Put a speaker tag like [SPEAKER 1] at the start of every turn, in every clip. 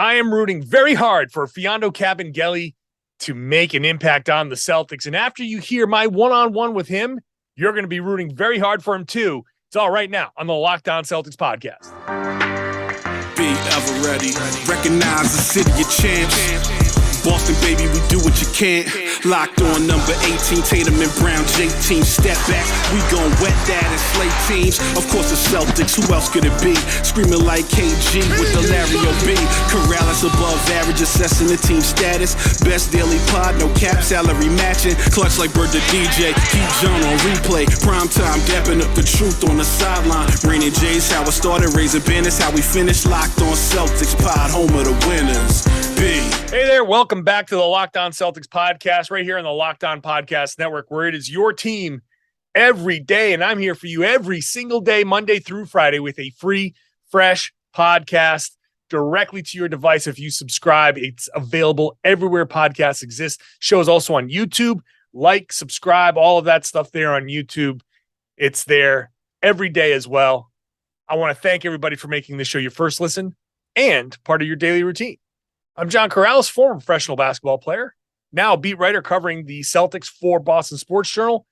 [SPEAKER 1] I am rooting very hard for Mfiondu Kabengele to make an impact on the Celtics. And after you hear my one-on-one with him, you're going to be rooting very hard for him too. It's all right now on the Locked On Celtics podcast.
[SPEAKER 2] Be ever ready. Recognize the city of champs. Boston, baby, we do what you can't. Locked on number 18, Tatum and Brown, J-team, step back. We gon' wet that and slay teams. Of course the Celtics, who else could it be? Screaming like KG with the Larry O.B. Karalis above average, assessing the team status. Best daily pod, no cap, salary matching. Clutch like Bird the DJ, keep John on replay. Prime time, dapping up the truth on the sideline. Raining J's, how it started, raising banners, how we finished. Locked on Celtics pod, home of the winners.
[SPEAKER 1] Hey there, welcome back to the Locked On Celtics podcast right here on the Locked On Podcast Network, where it is your team every day, and I'm here for you every single day, Monday through Friday, with a free, fresh podcast directly to your device. If you subscribe, it's available everywhere podcasts exist. Show is also on YouTube. Like, subscribe, all of that stuff there on YouTube. It's there every day as well. I want to thank everybody for making this show your first listen and part of your daily routine. I'm John Karalis, former professional basketball player, now a beat writer covering the Celtics for Boston Sports Journal,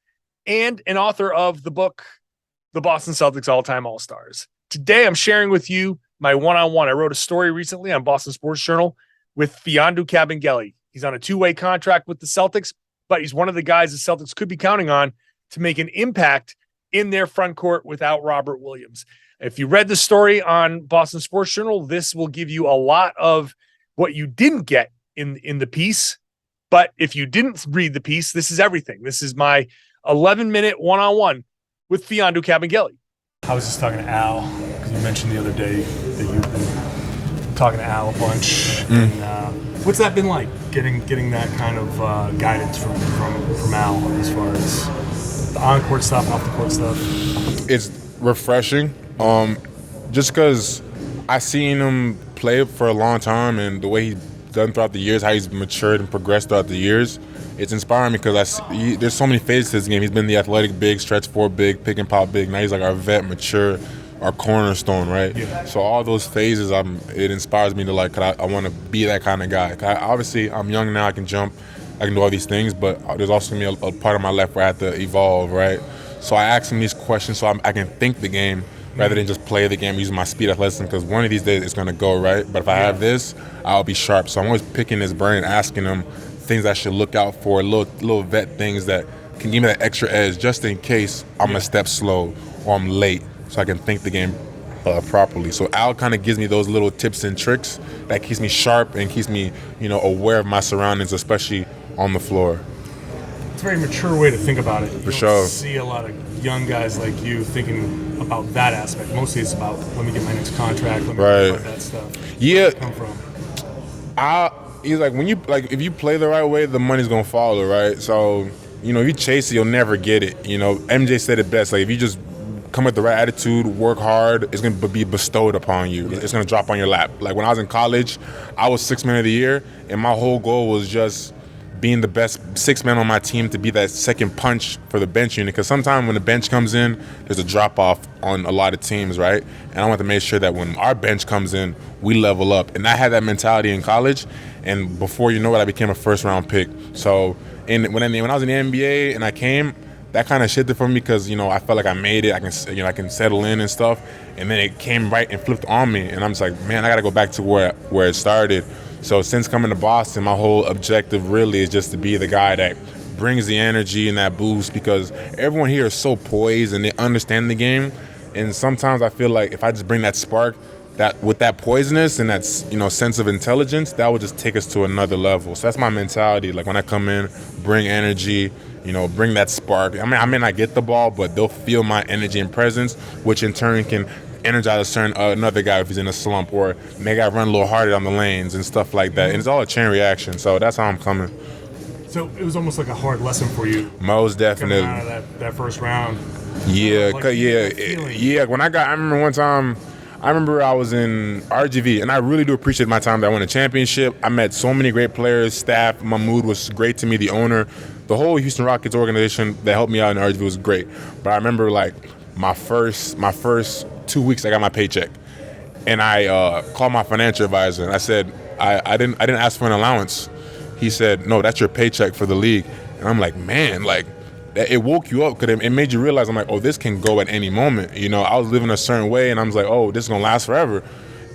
[SPEAKER 1] and an author of the book, The Boston Celtics All-Time All-Stars. Today, I'm sharing with you my one-on-one. I wrote a story recently on Boston Sports Journal with Mfiondu Kabengele. He's on a two-way contract with the Celtics, but he's one of the guys the Celtics could be counting on to make an impact in their front court without Robert Williams. If you read the story on Boston Sports Journal, this will give you a lot of what you didn't get in the piece. But if you didn't read the piece, this is everything. This is my 11-minute one-on-one with Mfiondu Kabengele.
[SPEAKER 3] I was just talking to Al, because you mentioned the other day that you've been talking to Al a bunch. And, what's that been like, getting that kind of guidance from Al as far as the on-court stuff, off-the-court stuff?
[SPEAKER 4] It's refreshing, just because I seen him play for a long time, and the way he's done throughout the years, how he's matured and progressed throughout the years, it's inspiring me because there's so many phases to his game. He's been the athletic big, stretch four big, pick and pop big. Now he's like our vet, mature, our cornerstone, right? Yeah. So all those phases, it inspires me to I want to be that kind of guy. Obviously, I'm young now. I can jump, I can do all these things, but there's also gonna be a part of my life where I have to evolve, right? So I ask him these questions so I can think the game, rather than just play the game using my speed athleticism, because one of these days it's going to go, right? But if I have this, I'll be sharp. So I'm always picking his brain, asking him things I should look out for, little vet things that can give me that extra edge just in case I'm a step slow or I'm late, so I can think the game properly. So Al kind of gives me those little tips and tricks that keeps me sharp and keeps me, aware of my surroundings, especially on the floor.
[SPEAKER 3] It's a very mature way to think about it.
[SPEAKER 4] For sure.
[SPEAKER 3] See a lot of young guys like you thinking about that aspect. Mostly it's about, let me get my next contract, let me get about that stuff.
[SPEAKER 4] Yeah.
[SPEAKER 3] Where does it come from?
[SPEAKER 4] He's like, if you play the right way, the money's gonna follow, right? So, if you chase it, you'll never get it. MJ said it best. Like, if you just come with the right attitude, work hard, it's gonna be bestowed upon you. It's gonna drop on your lap. Like, when I was in college, I was sixth man of the year, and my whole goal was just being the best sixth man on my team to be that second punch for the bench unit. Because sometimes when the bench comes in, there's a drop-off on a lot of teams, right? And I want to make sure that when our bench comes in, we level up. And I had that mentality in college, and before you know it, I became a first-round pick. So when I was in the NBA and I came, that kind of shifted for me because, I felt like I made it. I can settle in and stuff. And then it came right and flipped on me. And I'm just like, man, I got to go back to where it started. So since coming to Boston, my whole objective really is just to be the guy that brings the energy and that boost, because everyone here is so poised and they understand the game. And sometimes I feel like if I just bring that spark, that with that poisonous and that sense of intelligence, that will just take us to another level. So that's my mentality. Like, when I come in, bring energy, bring that spark. I may not get the ball, but they'll feel my energy and presence, which in turn can energize another guy if he's in a slump, or make I run a little harder on the lanes and stuff like that. And it's all a chain reaction. So that's how I'm coming.
[SPEAKER 3] So it was almost like a hard lesson for you.
[SPEAKER 4] Most definitely.
[SPEAKER 3] Coming out of that first round.
[SPEAKER 4] Yeah, When I remember one time, I was in RGV, and I really do appreciate my time that I won a championship. I met so many great players, staff. Mahmoud was great to me, the owner. The whole Houston Rockets organization that helped me out in RGV was great. But I remember, my first 2 weeks I got my paycheck. And I called my financial advisor and I said, I didn't ask for an allowance. He said, no, that's your paycheck for the league. And I'm like, man, like, it woke you up because it made you realize, I'm like, oh, this can go at any moment. You know, I was living a certain way and I was like, oh, this is going to last forever.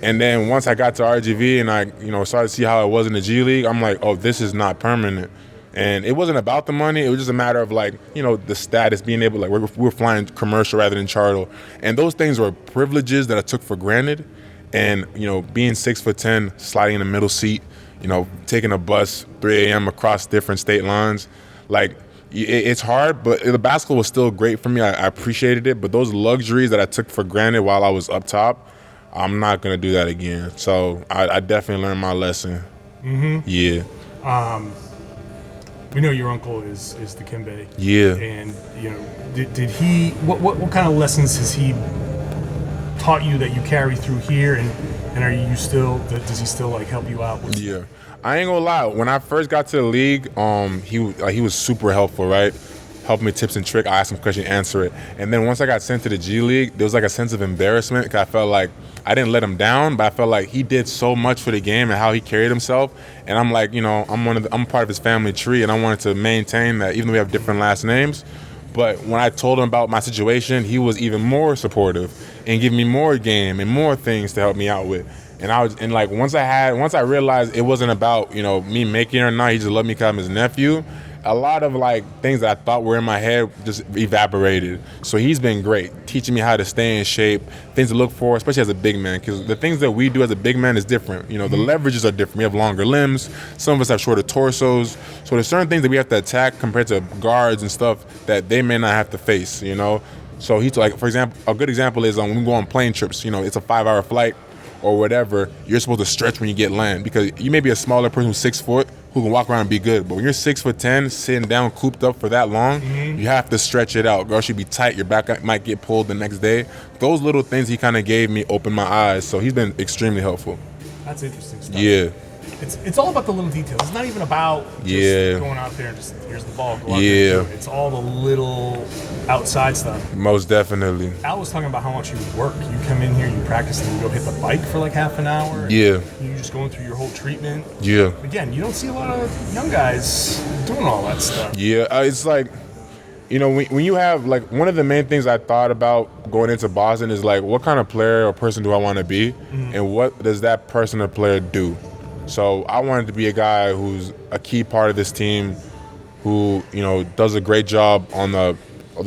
[SPEAKER 4] And then once I got to RGV and I, started to see how it was in the G League, I'm like, oh, this is not permanent. And it wasn't about the money. It was just a matter of like, the status, being able, like, we're flying commercial rather than charter. And those things were privileges that I took for granted. And, being 6'10", sliding in the middle seat, taking a bus 3 a.m. across different state lines, like, it's hard, but the basketball was still great for me. I appreciated it. But those luxuries that I took for granted while I was up top, I'm not going to do that again. So I definitely learned my lesson.
[SPEAKER 3] Mm-hmm.
[SPEAKER 4] Yeah.
[SPEAKER 3] We know your uncle is Dikembe.
[SPEAKER 4] Yeah.
[SPEAKER 3] And, did he, what kind of lessons has he taught you that you carry through here? And are you still, does he still, like, help you out with?
[SPEAKER 4] Yeah. I ain't gonna lie. When I first got to the league, he was super helpful, right? Helped me tips and tricks. I asked him questions, answer it. And then once I got sent to the G League, there was like a sense of embarrassment because I felt like I didn't let him down, but I felt like he did so much for the game and how he carried himself. And I'm like, I'm part of his family tree, and I wanted to maintain that, even though we have different last names. But when I told him about my situation, he was even more supportive and giving me more game and more things to help me out with. And once I realized it wasn't about, me making it or not, he just loved me because I'm his nephew, a lot of like things that I thought were in my head just evaporated. So he's been great, teaching me how to stay in shape, things to look for, especially as a big man, because the things that we do as a big man is different. The leverages are different. We have longer limbs. Some of us have shorter torsos. So there's certain things that we have to attack compared to guards and stuff that they may not have to face, So he's like, for example, a good example is when we go on plane trips, it's a 5-hour flight or whatever, you're supposed to stretch when you get land, because you may be a smaller person who's 6 foot who can walk around and be good, but when you're 6'10", sitting down cooped up for that long, you have to stretch it out. Girl should be tight. Your back might get pulled the next day. Those little things he kind of gave me opened my eyes, so he's been extremely helpful.
[SPEAKER 3] That's interesting stuff.
[SPEAKER 4] Yeah.
[SPEAKER 3] It's all about the little details. It's not even about just going out there and just, here's the ball, go out there and do it. It's all the little outside stuff.
[SPEAKER 4] Most definitely.
[SPEAKER 3] Al was talking about how much you work. You come in here, you practice, and you go hit the bike for like half an hour.
[SPEAKER 4] Yeah.
[SPEAKER 3] You're just going through your whole treatment.
[SPEAKER 4] Yeah.
[SPEAKER 3] Again, you don't see a lot of young guys doing all that stuff.
[SPEAKER 4] Yeah, it's like, when you have, like, one of the main things I thought about going into Boston is, like, what kind of player or person do I want to be, and what does that person or player do? So I wanted to be a guy who's a key part of this team, who, does a great job on the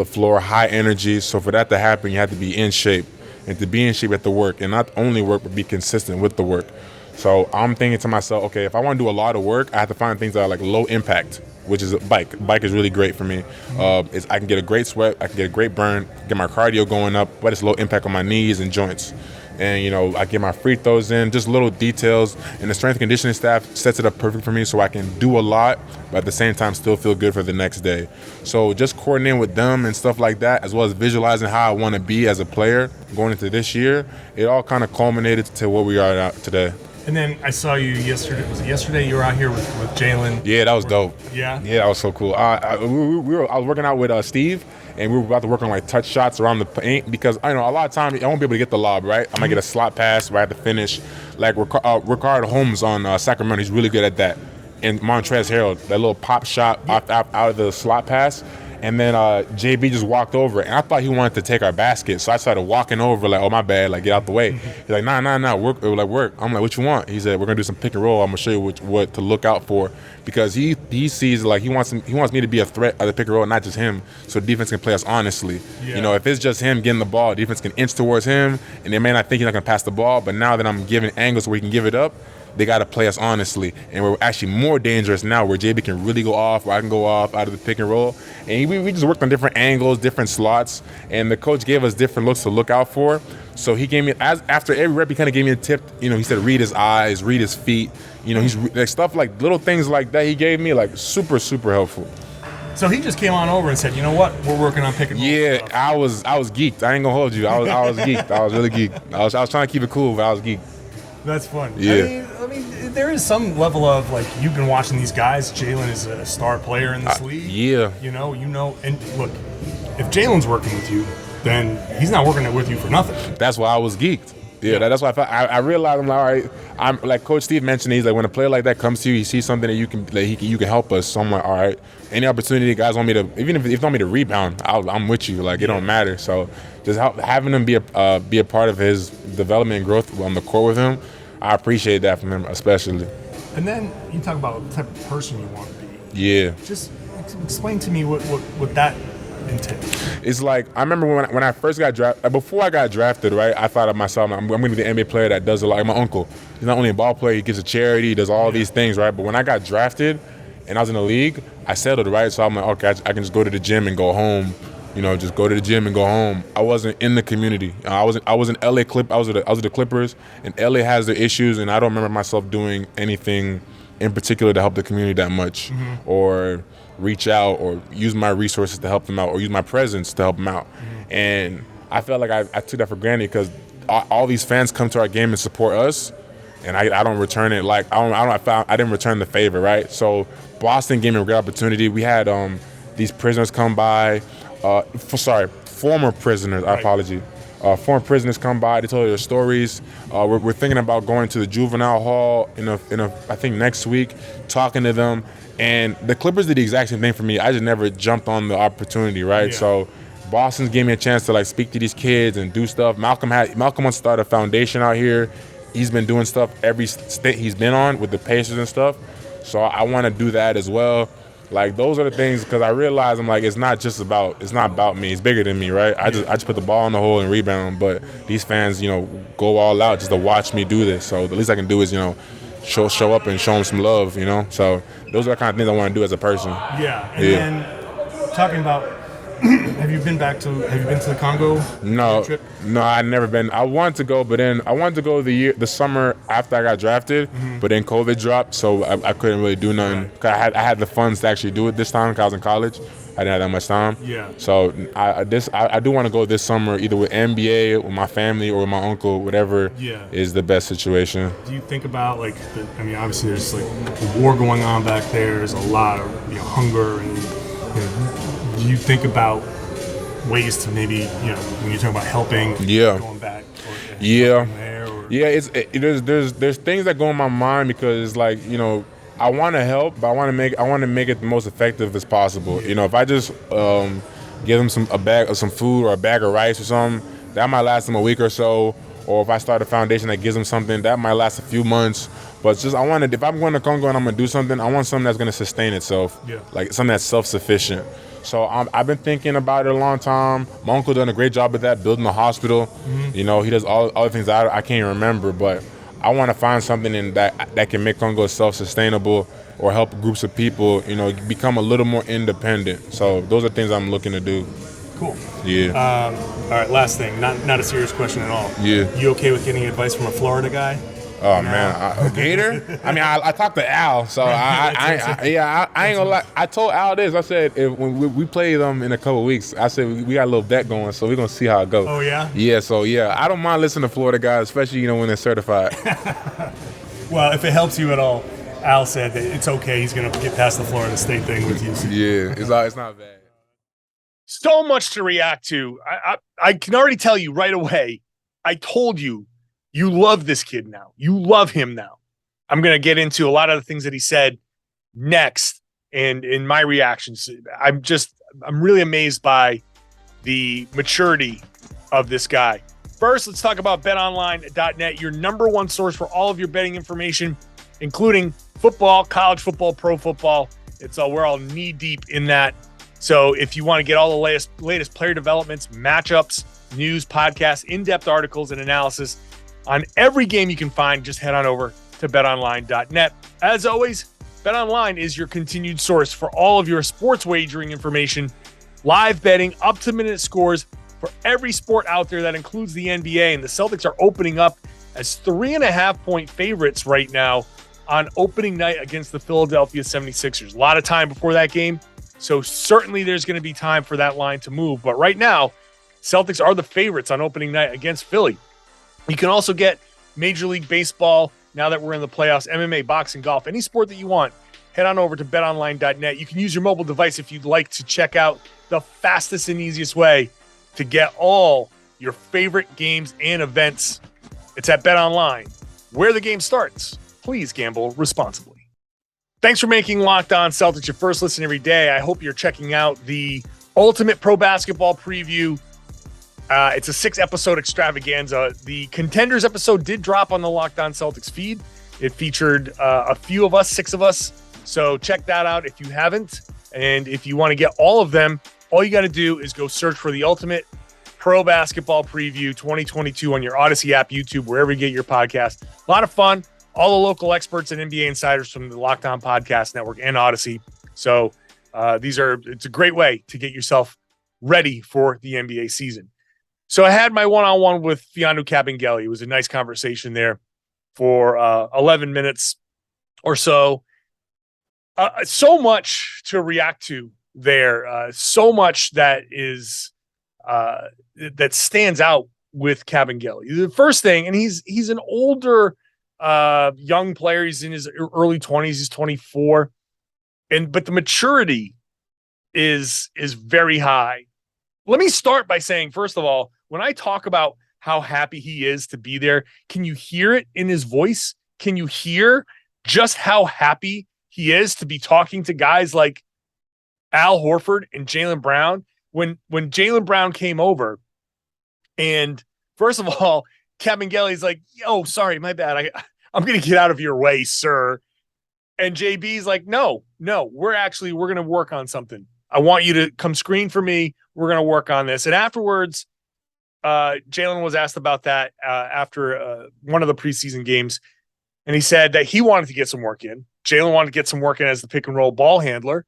[SPEAKER 4] floor, high energy. So for that to happen, you have to be in shape. And to be in shape, you have to work. And not only work, but be consistent with the work. So I'm thinking to myself, okay, if I want to do a lot of work, I have to find things that are like low impact, which is a bike. Bike is really great for me. I can get a great sweat, I can get a great burn, get my cardio going up, but it's low impact on my knees and joints. And, I get my free throws in, just little details. And the strength and conditioning staff sets it up perfect for me so I can do a lot, but at the same time still feel good for the next day. So just coordinating with them and stuff like that, as well as visualizing how I want to be as a player going into this year, it all kind of culminated to where we are today.
[SPEAKER 3] And then I saw you yesterday. Was it yesterday you were out here with Jaylen?
[SPEAKER 4] Yeah, that was dope.
[SPEAKER 3] Yeah?
[SPEAKER 4] Yeah, that was so cool. I was working out with Steve, and we were about to work on like touch shots around the paint, because a lot of times I won't be able to get the lob, right? I might get a slot pass where I have to finish. Like Rickard Holmes on Sacramento, he's really good at that. And Montrezl Harrell, that little pop shot out of the slot pass. And then JB just walked over, and I thought he wanted to take our basket. So I started walking over, like, oh, my bad, like, get out the way. He's like, nah, work. Work. I'm like, what you want? He said, we're going to do some pick and roll. I'm going to show you what to look out for. Because he sees, like, he wants me to be a threat of the pick and roll, not just him, so the defense can play us honestly. Yeah. If it's just him getting the ball, defense can inch towards him, and they may not think he's not going to pass the ball. But now that I'm giving angles where he can give it up, they got to play us honestly. And we're actually more dangerous now, where JB can really go off, where I can go off out of the pick and roll. And we just worked on different angles, different slots, and the coach gave us different looks to look out for. So he gave me, after every rep, he kind of gave me a tip. He said, read his eyes, read his feet. He's like stuff like little things like that he gave me, like super, super helpful.
[SPEAKER 3] So he just came on over and said, you know what, we're working on pick and roll.
[SPEAKER 4] Yeah,
[SPEAKER 3] stuff.
[SPEAKER 4] I was geeked. I ain't gonna hold you. I was geeked. I was really geeked. I was trying to keep it cool, but I was geeked.
[SPEAKER 3] That's fun.
[SPEAKER 4] Yeah.
[SPEAKER 3] I mean, there is some level of, like, you've been watching these guys. Jaylen is a star player in this league.
[SPEAKER 4] Yeah.
[SPEAKER 3] And look, if Jaylen's working with you, then he's not working with you for nothing.
[SPEAKER 4] That's why I was geeked. Yeah, that's why I realized, I'm like, all right, I'm like Coach Steve mentioned, he's like, when a player like that comes to you, he sees something that you can, like, you can help us. So I'm like, all right, any opportunity guys want me to, even if you want me to rebound, I'm with you. Like, it don't matter. So just having him be a part of his development and growth on the court with him, I appreciate that from him especially.
[SPEAKER 3] And then you talk about the type of person you want to be.
[SPEAKER 4] Yeah.
[SPEAKER 3] Just explain to me what that entails.
[SPEAKER 4] It's like, I remember when I first got drafted, before I got drafted, right, I thought of myself, I'm going to be the NBA player that does a lot. Like my uncle, he's not only a ball player, he gives a charity, he does all these things, right? But when I got drafted and I was in the league, I settled, right? So I'm like, okay, I can just go to the gym and go home. Just go to the gym and go home. I wasn't in the community. I was in LA Clip. I was with the Clippers, and LA has their issues, and I don't remember myself doing anything in particular to help the community that much, or reach out, or use my resources to help them out, or use my presence to help them out. And I felt like I took that for granted because all these fans come to our game and support us, and I don't return it. Like I didn't return the favor, right? So Boston gave me a great opportunity. We had these prisoners come by. Former prisoners. I apologize. Former prisoners come by. They told their stories. We're thinking about going to the juvenile hall in a I think next week, talking to them. And the Clippers did the exact same thing for me. I just never jumped on the opportunity, right? Yeah. So Boston gave me a chance to like speak to these kids and do stuff. Malcolm wants to start a foundation out here. He's been doing stuff every state he's been on with the Pacers and stuff. So I want to do that as well. Like, those are the things, because I realize, I'm like, it's not about me. It's bigger than me, right? I just put the ball in the hole and rebound. But these fans, go all out just to watch me do this. So the least I can do is, show up and show them some love, So those are the kind of things I want to do as a person.
[SPEAKER 3] Yeah. And then talking about, have you been to the Congo?
[SPEAKER 4] No,
[SPEAKER 3] trip?
[SPEAKER 4] No, I've never been. I wanted to go, but then I wanted to go the summer after I got drafted, but then COVID dropped, so I couldn't really do nothing. Right. I had the funds to actually do it this time because I was in college. I didn't have that much time.
[SPEAKER 3] Yeah.
[SPEAKER 4] So I do want to go this summer, either with NBA, with my family, or with my uncle, whatever is the best situation.
[SPEAKER 3] Do you think about obviously there's like a war going on back there. There's a lot of hunger and. Do you think about ways to maybe, when you're talking about helping, going back?
[SPEAKER 4] There's things that go in my mind because, like, I want to help, but I want to make it the most effective as possible. If I just give them a bag of some food or a bag of rice or something, that might last them a week or so. Or if I start a foundation that gives them something, that might last a few months. But it's just, if I'm going to Congo and I'm going to do something, I want something that's going to sustain itself, like something that's self-sufficient. So I've been thinking about it a long time. My uncle done a great job with that, building a hospital. He does all the things that I can't even remember. But I want to find something that can make Congo self-sustainable or help groups of people, become a little more independent. So those are things I'm looking to do.
[SPEAKER 3] Cool.
[SPEAKER 4] Yeah.
[SPEAKER 3] All right, last thing. Not a serious question at all.
[SPEAKER 4] Yeah.
[SPEAKER 3] You okay with getting advice from a Florida guy?
[SPEAKER 4] Oh, man, a Gator? I talked to Al, so I ain't gonna lie. I told Al this. I said when we play them in a couple weeks, I said we got a little bet going, so we're gonna see how it goes.
[SPEAKER 3] Oh yeah.
[SPEAKER 4] Yeah. So I don't mind listening to Florida guys, especially when they're certified.
[SPEAKER 3] Well, if it helps you at all, Al said that it's okay. He's gonna get past the Florida State thing with you.
[SPEAKER 4] Yeah, it's not bad.
[SPEAKER 1] So much to react to. I can already tell you right away. I told you. You love this kid now. You love him now. I'm going to get into a lot of the things that he said next and in my reactions. I'm really amazed by the maturity of this guy. First, let's talk about BetOnline.net, your number one source for all of your betting information, including football, college football, pro football. We're all knee deep in that. So if you want to get all the latest player developments, matchups, news, podcasts, in-depth articles, and analysis on every game you can find, just head on over to betonline.net. As always, BetOnline is your continued source for all of your sports wagering information, live betting, up-to-minute scores for every sport out there. That includes the NBA, and the Celtics are opening up as 3.5-point favorites right now on opening night against the Philadelphia 76ers. A lot of time before that game, so certainly there's going to be time for that line to move. But right now, Celtics are the favorites on opening night against Philly. You can also get Major League Baseball now that we're in the playoffs, MMA, boxing, golf, any sport that you want. Head on over to betonline.net. You can use your mobile device if you'd like to check out the fastest and easiest way to get all your favorite games and events It's at BetOnline, where the game starts. Please gamble responsibly. Thanks for making Locked On Celtics your first listen every day. I hope you're checking out the Ultimate Pro Basketball Preview. It's a 6-episode extravaganza. The Contenders episode did drop on the Locked On Celtics feed. It featured a few of us, 6 of us. So check that out if you haven't. And if you want to get all of them, all you got to do is go search for the Ultimate Pro Basketball Preview 2022 on your Odyssey app, YouTube, wherever you get your podcast. A lot of fun. All the local experts and NBA insiders from the Locked On Podcast Network and Odyssey. So it's a great way to get yourself ready for the NBA season. So I had my one-on-one with Mfiondu Kabengele. It was a nice conversation there for 11 minutes or so. So much to react to there. So much that is that stands out with Kabengele. The first thing, and he's an older young player. He's in his early 20s. He's 24, but the maturity is very high. Let me start by saying, first of all, when I talk about how happy he is to be there, can you hear it in his voice? Can you hear just how happy he is to be talking to guys like Al Horford and Jaylen Brown? When Jaylen Brown came over, and first of all, Kabengele's like, "Oh, sorry, my bad. I'm going to get out of your way, sir." And JB's like, no, we're going to work on something. I want you to come screen for me. We're going to work on this. And afterwards, Jaylen was asked about that after one of the preseason games. And he said that he wanted to get some work in. Jaylen wanted to get some work in as the pick and roll ball handler.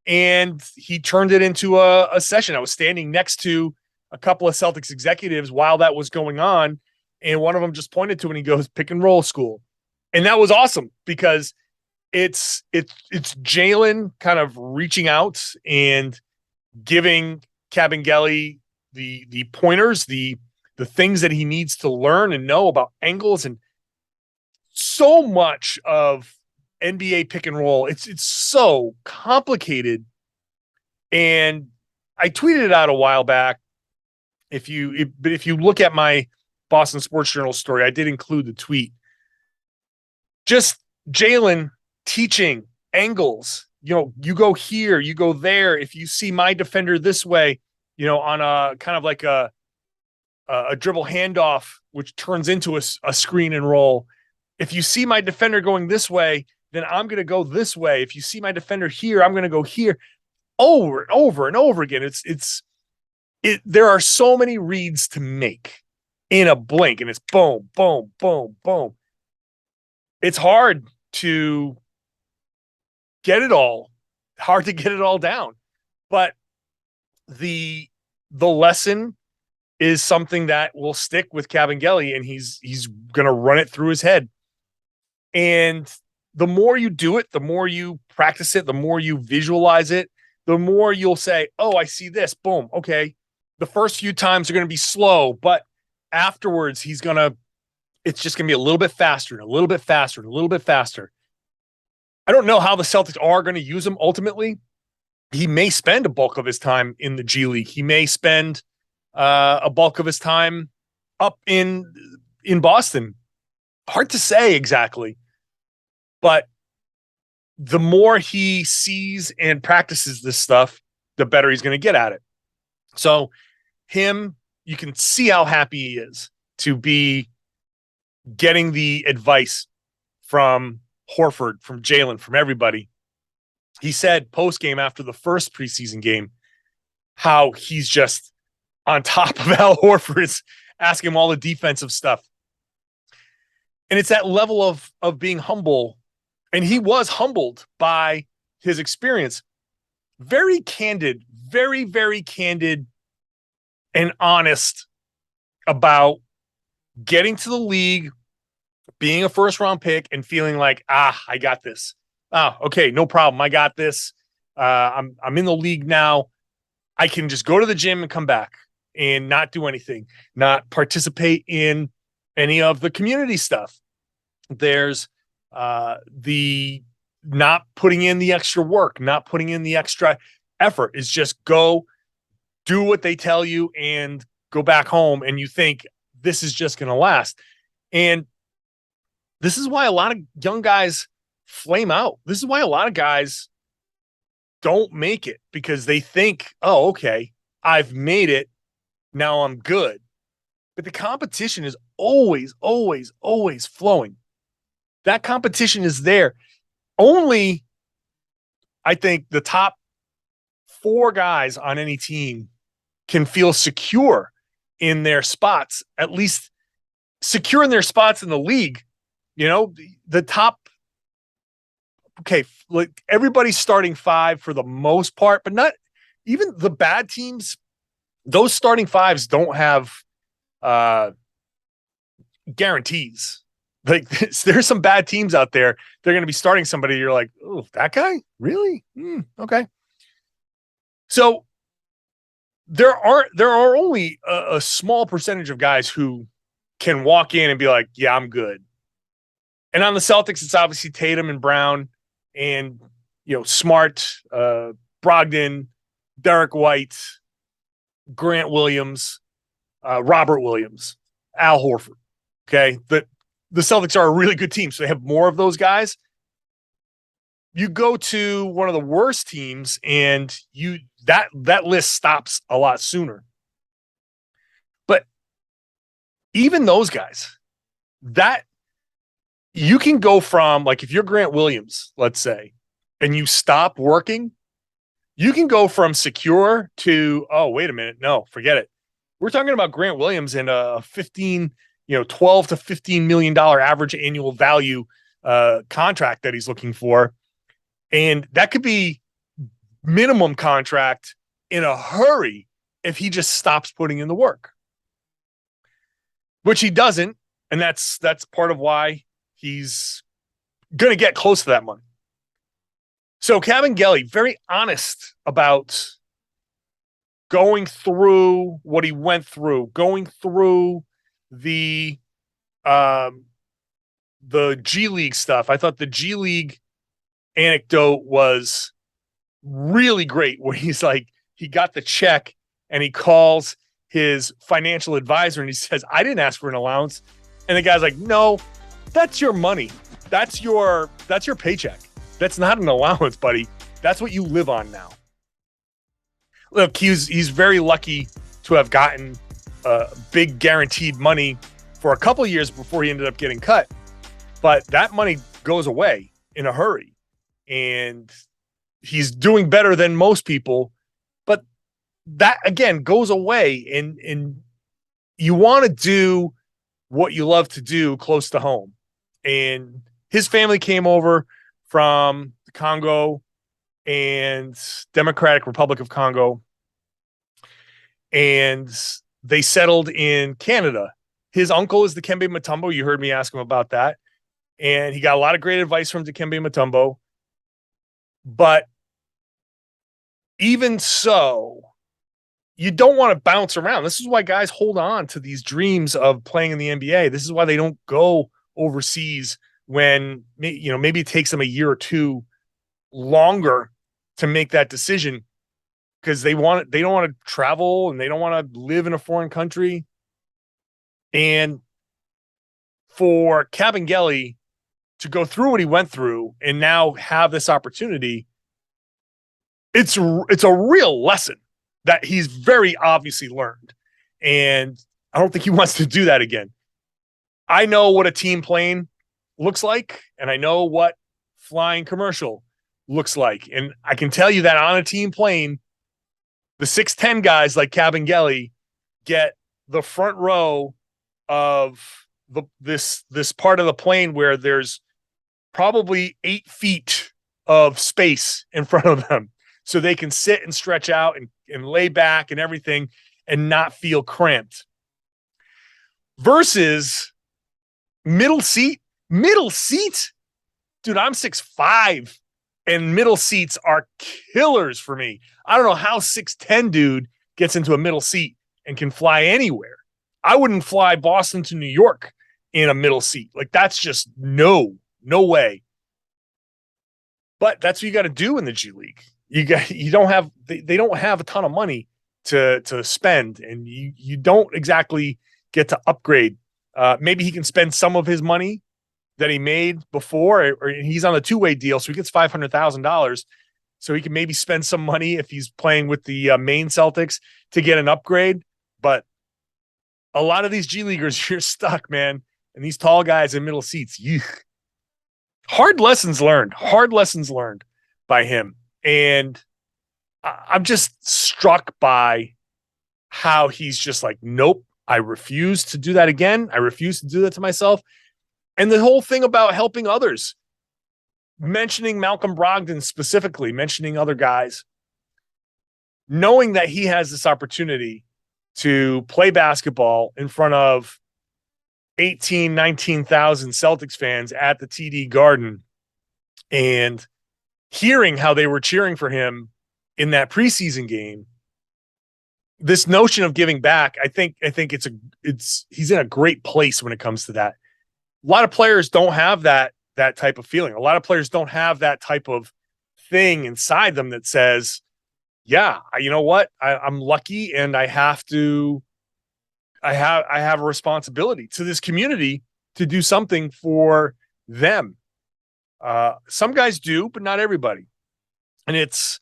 [SPEAKER 1] And he turned it into a session. I was standing next to a couple of Celtics executives while that was going on. And one of them just pointed to it and he goes, "Pick and roll school." And that was awesome because it's Jaylen kind of reaching out and giving Kabengele the pointers, the things that he needs to learn and know about angles. And so much of NBA pick and roll, it's so complicated. And I tweeted it out a while back. If you look at my Boston Sports Journal story, I did include the tweet. Just Jaylen teaching angles. You go here, you go there. If you see my defender this way, on a kind of like a dribble handoff, which turns into a screen and roll. If you see my defender going this way, then I'm going to go this way. If you see my defender here, I'm going to go here. Over and over and over again. There are so many reads to make in a blink, and it's boom, boom, boom, boom. It's hard to get it all down. But the lesson is something that will stick with Kabengele, and he's going to run it through his head. And the more you do it, the more you practice it, the more you visualize it, the more you'll say, "Oh, I see this. Boom. Okay." The first few times are going to be slow, but afterwards it's just going to be a little bit faster and a little bit faster and a little bit faster. I don't know how the Celtics are going to use him ultimately. He may spend a bulk of his time in the G League. He may spend a bulk of his time up in Boston. Hard to say exactly. But the more he sees and practices this stuff, the better he's going to get at it. So you can see how happy he is to be getting the advice from Horford, from Jaylen, from everybody. He said post-game after the first preseason game how he's just on top of Al Horford, is asking him all the defensive stuff. And it's that level of being humble. And he was humbled by his experience. Very candid, very, very candid and honest about getting to the league, being a first-round pick, and feeling like, I got this. Okay, no problem. I got this. I'm in the league now. I can just go to the gym and come back and not do anything, not participate in any of the community stuff. There's the not putting in the extra work, not putting in the extra effort. Is just go do what they tell you and go back home. And you think this is just going to last. And this is why a lot of young guys flame out. This is why a lot of guys don't make it, because they think, oh, okay, I've made it. Now I'm good. But the competition is always, always, always flowing. That competition is there. Only, I think, the top 4 guys on any team can feel secure in their spots, at least secure in their spots in the league. You know, the top, okay, like everybody's starting 5 for the most part, but not even the bad teams. Those starting 5s don't have guarantees. Like there's some bad teams out there. They're going to be starting somebody. You're like, oh, that guy? Really? Okay. So there are only a small percentage of guys who can walk in and be like, yeah, I'm good. And on the Celtics, it's obviously Tatum and Brown and, Smart, Brogdon, Derek White, Grant Williams, Robert Williams, Al Horford. Okay. The Celtics are a really good team, so they have more of those guys. You go to one of the worst teams and that list stops a lot sooner. But even those guys, that you can go from, like, if you're Grant Williams, let's say, and you stop working, you can go from secure to, oh, wait a minute. No, forget it. We're talking about Grant Williams and a 12 to $15 million average annual value contract that he's looking for. And that could be minimum contract in a hurry if he just stops putting in the work, which he doesn't. And that's part of why he's going to get close to that money. So Kabengele, very honest about going through what he went through, going through the G League stuff. I thought the G League anecdote was really great, where he's like, he got the check and he calls his financial advisor and he says, I didn't ask for an allowance. And the guy's like, no, that's your money. That's your paycheck. That's not an allowance, buddy. That's what you live on now. Look, he's very lucky to have gotten big guaranteed money for a couple of years before he ended up getting cut. But that money goes away in a hurry. And he's doing better than most people. But that, again, goes away. And you want to do what you love to do close to home. And his family came over from the Congo and Democratic Republic of Congo, and they settled in Canada. His uncle is Dikembe Mutombo. You heard me ask him about that. And he got a lot of great advice from Dikembe Mutombo. But even so, you don't want to bounce around. This is why guys hold on to these dreams of playing in the NBA. This is why they don't go overseas when, maybe it takes them a year or two longer to make that decision, because they don't want to travel and they don't want to live in a foreign country. And for Kabengele to go through what he went through and now have this opportunity, it's a real lesson that he's very obviously learned. And I don't think he wants to do that again. I know what a team plane looks like, and I know what flying commercial looks like. And I can tell you that on a team plane, the 6'10" guys like Kabengele get the front row of this part of the plane where there's probably 8 feet of space in front of them, so they can sit and stretch out and lay back and everything and not feel cramped. Versus middle seat. Dude, I'm 6'5", and middle seats are killers for me. I don't know how 6'10" dude gets into a middle seat and can fly anywhere. I wouldn't fly Boston to New York in a middle seat. Like, that's just no way. But that's what you got to do in the G League. They don't have a ton of money to spend, and you don't exactly get to upgrade Maybe he can spend some of his money that he made before, or he's on a two-way deal, so he gets $500,000. So he can maybe spend some money if he's playing with the main Celtics to get an upgrade. But a lot of these G Leaguers, you're stuck, man. And these tall guys in middle seats, hard lessons learned by him. And I'm just struck by how he's just like, nope, I refuse to do that again. I refuse to do that to myself. And the whole thing about helping others, mentioning Malcolm Brogdon specifically, mentioning other guys, knowing that he has this opportunity to play basketball in front of 19,000 Celtics fans at the TD Garden, and hearing how they were cheering for him in that preseason game, this notion of giving back, I think he's in a great place when it comes to that. A lot of players don't have that type of feeling. A lot of players don't have that type of thing inside them that says, yeah, you know what? I'm lucky, and I have a responsibility to this community to do something for them. Some guys do, but not everybody. And it's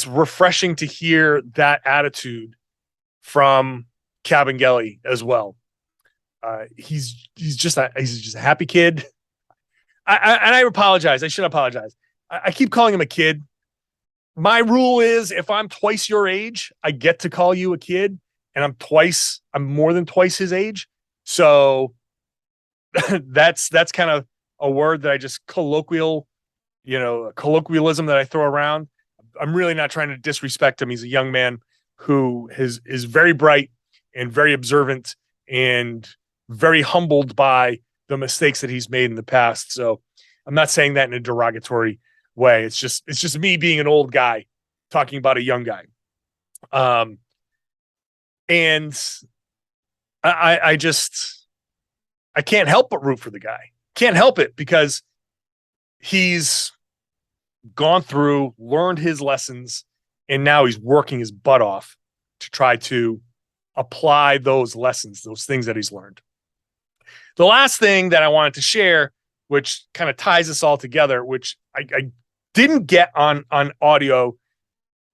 [SPEAKER 1] refreshing to hear that attitude from Kabengele as well. He's just a happy kid. I apologize. I should apologize. I keep calling him a kid. My rule is if I'm twice your age, I get to call you a kid, and I'm more than twice his age. So that's kind of a word that I just colloquialism that I throw around. I'm really not trying to disrespect him. He's a young man who is very bright and very observant and very humbled by the mistakes that he's made in the past. So I'm not saying that in a derogatory way. It's just me being an old guy talking about a young guy. And I can't help but root for the guy. Can't help it, because he's gone through, learned his lessons, and now he's working his butt off to try to apply those lessons, those things that he's learned. The last thing that I wanted to share, which kind of ties us all together, which I didn't get on audio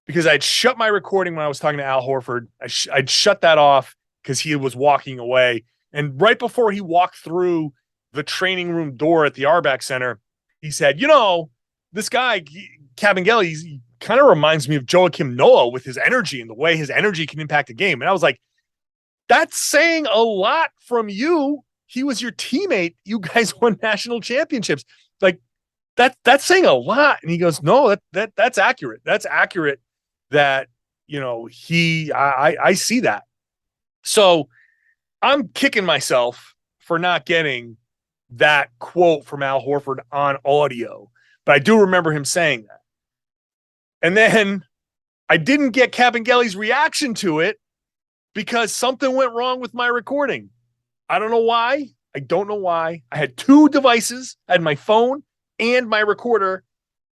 [SPEAKER 1] because I'd shut my recording when I was talking to Al Horford. I'd shut that off because he was walking away. And right before he walked through the training room door at the Arbac Center, he said, this guy, Kabengele, he kind of reminds me of Joakim Noah with his energy and the way his energy can impact a game. And I was like, that's saying a lot from you. He was your teammate. You guys won national championships. Like that's saying a lot. And he goes, no, that's accurate. That's accurate that, I see that. So I'm kicking myself for not getting that quote from Al Horford on audio, but I do remember him saying that. And then I didn't get Kabengele's reaction to it because something went wrong with my recording. I don't know why. I don't know why. I had two devices. I had my phone and my recorder,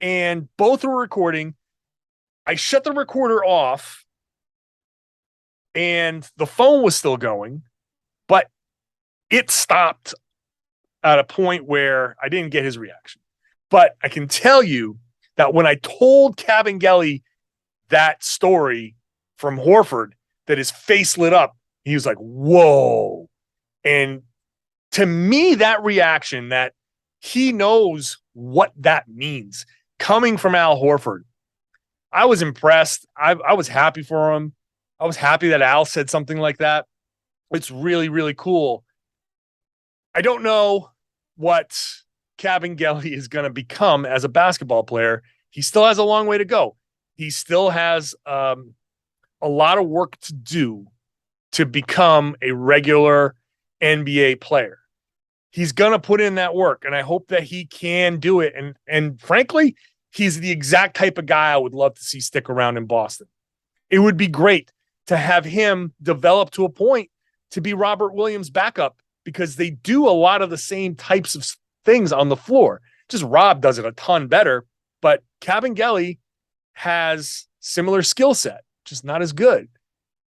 [SPEAKER 1] and both were recording. I shut the recorder off, and the phone was still going, but it stopped at a point where I didn't get his reaction. But I can tell you that when I told Kabengele that story from Horford, that his face lit up, he was like, whoa. And to me, that reaction, that he knows what that means coming from Al Horford, I was impressed. I was happy for him. I was happy that Al said something like that. It's really, really cool. I don't know what Kabengele is going to become as a basketball player. He still has a long way to go. He still has a lot of work to do to become a regular NBA player. He's going to put in that work, and I hope that he can do it. And frankly, he's the exact type of guy I would love to see stick around in Boston. It would be great to have him develop to a point to be Robert Williams' backup, because they do a lot of the same types of things on the floor. Just Rob does it a ton better, but Kabengele has similar skill set, just not as good.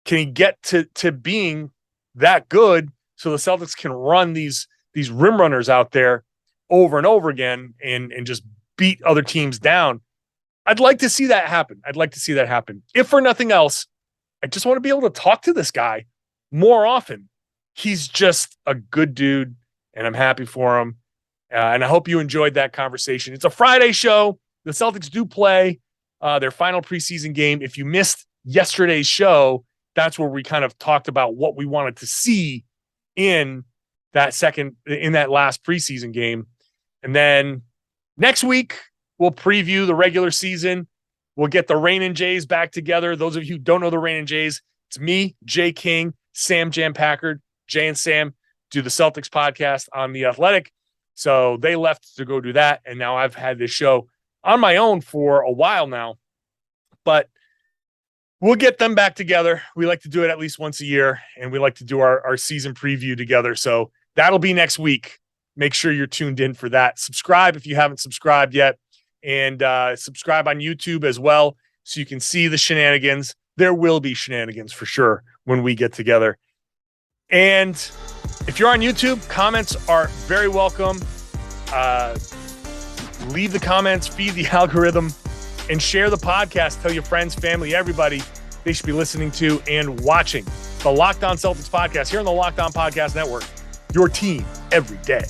[SPEAKER 1] Can he get to being that good so the Celtics can run these rim runners out there over and over again and just beat other teams down. I'd like to see that happen. If for nothing else, I just want to be able to talk to this guy more often. He's just a good dude, and I'm happy for him. And I hope you enjoyed that conversation. It's a Friday show. The Celtics do play their final preseason game. If you missed yesterday's show, that's where we kind of talked about what we wanted to see in that last preseason game. And then next week, we'll preview the regular season. We'll get the Rainin' Jays back together. Those of you who don't know the Rainin' Jays, it's me, Jay King, Sam Jan Packard. Jay and Sam do the Celtics podcast on The Athletic. So they left to go do that. And now I've had this show on my own for a while now. But we'll get them back together. We like to do it at least once a year, and we like to do our season preview together. So that'll be next week. Make sure you're tuned in for that. Subscribe if you haven't subscribed yet, and subscribe on YouTube as well so you can see the shenanigans. There will be shenanigans for sure when we get together. And if you're on YouTube, comments are very welcome. Leave the comments, feed the algorithm, and share the podcast. Tell your friends, family, everybody they should be listening to and watching the Locked On Celtics podcast here on the Locked On Podcast Network. Your team every day.